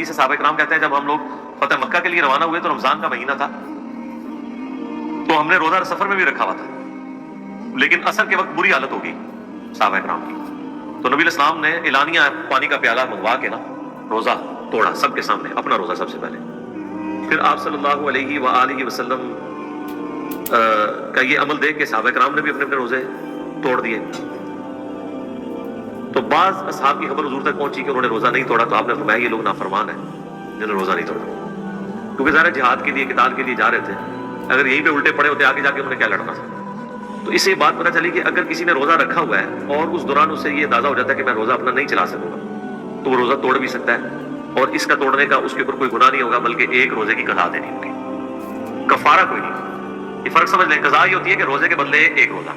حدیث ہے، صحابہ کرام کہتے ہیں جب ہم لوگ فتح مکہ کے لیے روانہ ہوئے تو رمضان کا مہینہ تھا، تو ہم نے روزہ سفر میں بھی رکھا ہوا تھا، لیکن عصر کے وقت بری حالت ہو گئی صحابہ کرام کی، تو نبی علیہ السلام نے اعلانیہ پانی کا پیالہ منگوا کے نا روزہ توڑا سب کے سامنے، اپنا روزہ سب سے پہلے، پھر آپ صلی اللہ علیہ وآلہ وسلم کا یہ عمل دیکھ کے صحابہ کرام نے بھی اپنے اپنے روزے توڑ دیے۔ تو بعض اصحاب کی خبر حضور تک پہنچی کہ انہوں نے روزہ نہیں توڑا، تو آپ نے فرمایا یہ لوگ نافرمان ہیں جنہوں نے روزہ نہیں توڑا، کیونکہ ظاہر جہاد کے لیے قتال کے لیے جا رہے تھے، اگر یہیں پہ الٹے پڑے ہوتے آگے جا کے انہوں نے کیا لڑنا تھا۔ تو اس سے بات پتہ چلی کہ اگر کسی نے روزہ رکھا ہوا ہے اور اس دوران اسے یہ اندازہ ہو جاتا ہے کہ میں روزہ اپنا نہیں چلا سکوں گا، تو وہ روزہ توڑ بھی سکتا ہے، اور اس کا توڑنے کا اس کے اوپر کوئی گناہ نہیں ہوگا، بلکہ ایک روزے کی قضا دینی ہوگی، کفارہ کوئی نہیں۔ یہ فرق سمجھ لیں، قضا یہ ہوتی ہے کہ روزے کے بدلے ایک روزہ،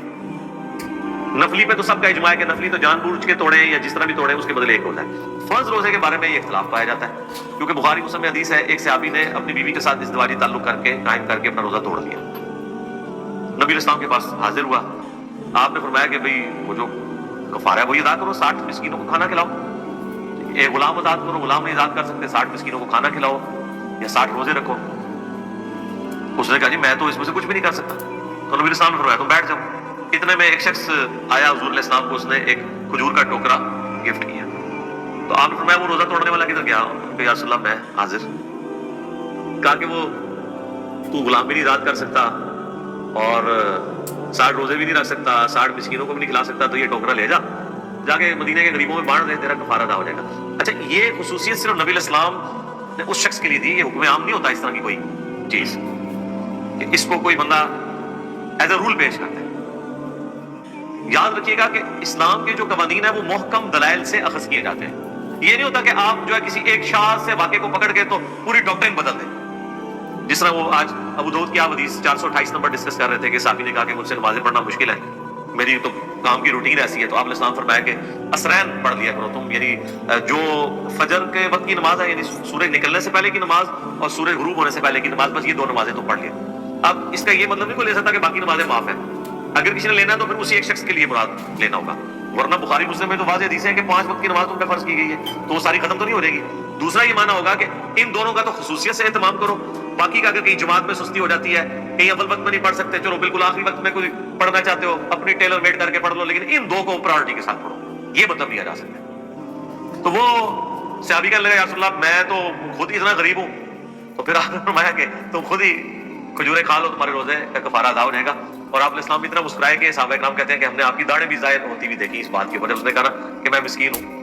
نفلی پہ تو سب کا اجماع ہے کہ نفلی تو جان بوجھ کے توڑیں یا جس طرح بھی توڑیں اس کے بدلے ایک روزہ ہے۔ فرض روزے کے بارے میں یہ اختلاف پایا جاتا ہے، کیونکہ بخاری مسلم میں حدیث ہے ایک صحابی نے اپنی بیوی کے ساتھ ازدواجی تعلق کر کے قائم کر کے اپنا روزہ توڑ دیا، نبی علیہ السلام کے پاس حاضر ہوا، آپ نے فرمایا کہ بھئی وہ جو کفارہ ہے وہی ادا کرو، 60 مسکینوں کو کھانا کھلاؤ، ایک غلام آزاد کرو، غلام نہیں آزاد کر سکتے، 60 مسکینوں کو کھانا کھلاؤ یا 60 روزے رکھو۔ اس نے کہا جی میں تو اس میں سے کچھ بھی نہیں کر سکتا، تو نبی علیہ السلام نے فرمایا تم بیٹھ جاؤ۔ اتنے میں ایک شخص آیا، حضور علیہ السلام کو اس نے ایک کھجور کا ٹوکرا گفٹ کیا، تو آپ نے فرمایا وہ روزہ توڑنے والا کدھر گیا؟ کہ یا رسول اللہ میں حاضر۔ کہا کہ وہ تو غلام بھی نہیں آزاد کر سکتا اور 60 روزے بھی نہیں رکھ سکتا، 60 مسکینوں کو بھی نہیں کھلا سکتا، تو یہ ٹوکرا لے جا کے مدینے کے غریبوں میں بانٹ دے، تیرا کفارہ ادا ہو جائے گا۔ اچھا یہ خصوصیت صرف نبی علیہ السلام نے اس شخص کے لیے دی، یہ حکم عام نہیں ہوتا اس طرح کی کوئی چیز کہ اس کو کوئی بندہ ایز اے رول پیش کرتا ہے۔ یاد رکھیے گا کہ اسلام کے جو قوانین ہیں وہ محکم دلائل سے اخذ کیے جاتے ہیں، یہ نہیں ہوتا کہ آپ جو ہے کسی ایک شاذ سے واقعے کو پکڑ کے تو پوری ڈاکٹرن بدل دیں، جس طرح وہ آج ابو داؤد کی حدیث 428 نمبر ڈسکس کر رہے تھے کہ صحابی نے کہا کہ مجھ سے نمازیں پڑھنا مشکل ہے، میری تو کام کی روٹین ایسی ہے، تو آپ نے اسلام فرمایا کہ اسرین پڑھ لیا کرو تم، یعنی جو فجر کے وقت کی نماز ہے یعنی سورج نکلنے سے پہلے کی نماز اور سورج غروب ہونے سے پہلے کی نماز، بس یہ دو نمازیں تم پڑھ لیا۔ اب اس کا یہ مطلب نہیں کوئی لے سکتا کہ باقی نمازیں معاف ہیں، اگر کسی نے لینا ہے تو پھر اسی ایک شخص کے لیے مراد لینا ہوگا، ورنہ بخاری مسلم میں تو واضح حدیث ہے کہ 5 وقت کی نماز تم پہ فرض کی گئی ہے، تو وہ ساری ختم تو نہیں ہو جائے گی۔ دوسرا یہ معنی ہوگا کہ ان دونوں کا تو خصوصیت سے اہتمام کرو، باقی کا اگر کہیں جماعت میں سستی ہو جاتی ہے، کہیں اول وقت میں نہیں پڑھ سکتے، چلو بالکل آخری وقت میں کوئی پڑھنا چاہتے ہو اپنی ٹیلر میڈ کر کے پڑھ لو، لیکن ان دو کو پرائورٹی کے ساتھ پڑھو، یہ مطلب لیا جا سکتا ہے۔ تو وہ صحابی کہنے لگا یا رسول اللہ میں تو خود ہی اتنا غریب ہوں، تو پھر آپ نے فرمایا کہ تم خود ہی کھجوریں کھا لو، تمہارے روزے کا کفارہ ادا ہو جائے گا۔ اور آپ علیہ السلام بھی اتنا مسکرائے کہ صحابہ کرام کہتے ہیں کہ ہم نے آپ کی داڑھیں بھی ظاہر ہوتی ہوئی دیکھی اس بات کے اوپر، اس نے کہا کہ میں مسکین ہوں،